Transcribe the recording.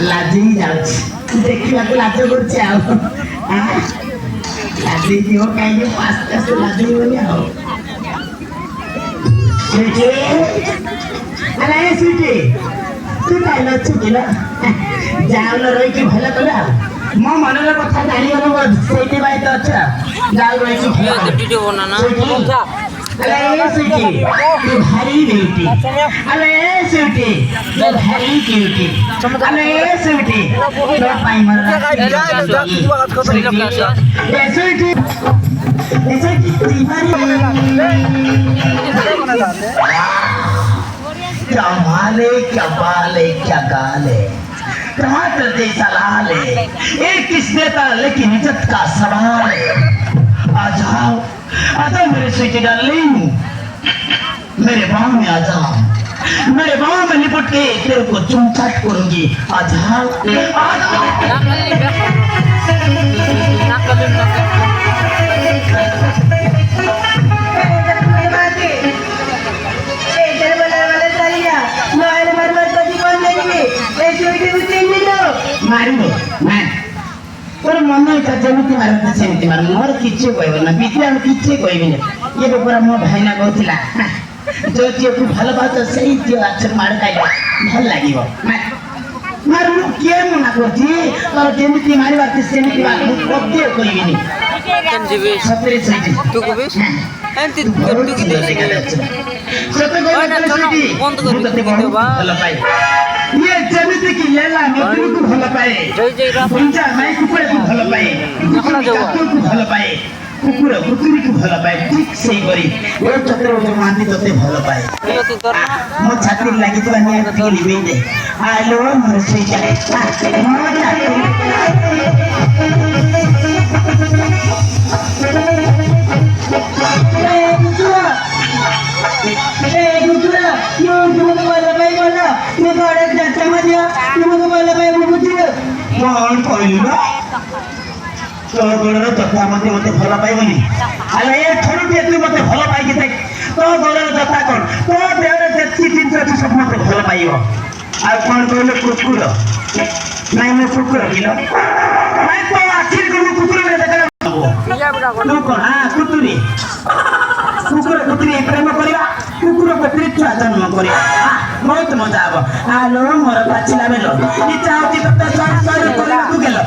लाजी जाऊँ देखा लाज कर लाजी जीव कहीं पाँच से लाज अरे स्वीटी तू कहीं अच्छु कि जाऊ न रही भल कला मो मन कथा जान से तो अच्छा जाऊ रही अरे स्वीटी तू भारी ब्यूटी अरे स्वीटी तू भारी क्यूटी अरे स्वीटी तो पाई क्या माले क्या बाले क्या गाले टमाटर जैसा लाल है एक किस देता लेकिन इज्जत का सवाल है आ जाओ मेरे स्वीटी डार्लिंग मेरे बाहों में आ जाओ मेरे बाहों में लिपट के तेरे को चुमचाट करूंगी आ जाओ तोर मन इच्छा जमी मार सेमती मार मोर किसी कहना बीती किसी कहबी ये पूरा मो भाईना कहला जो झील को भल पाच से झील आखर माड़ खाइले भल लगे मार मु किए मना कर जमी मारे सेमती कदे कहबी सतरे तू ये जमिति की लेला मधुर को भल पाए पंचा माई कुकुर को भल पाए कुकुर को भल पाए कुकुर कुकुरी को भल पाए ठीक सही करी ओ चक्रवर्ती मानती तते भल पाए मो छाती लागि तो निया ती लिबे दे आलो मोर से जाए मो कौन कहलु तोर गोलर जथा मते मते भल पाइबनी अरे ए थरुटे तू मते भल पाइ के तो गोलर जथा कोन तो देहरे जेति दिन से सब मते भल पाइबो आ कोन कहले कुकुर नाही मो कुकुर किलो मैं तो आखिर को कुकुर में देखला तू कोन हां कुतुरी कुकुर कुतुरी प्रेम करिया कुकुर को पृथ्वी जन्म करिया बहुत मजा आबो आलो मोर पाछिला बेलो इच्छा होती तो सर सर कोला तू गेलो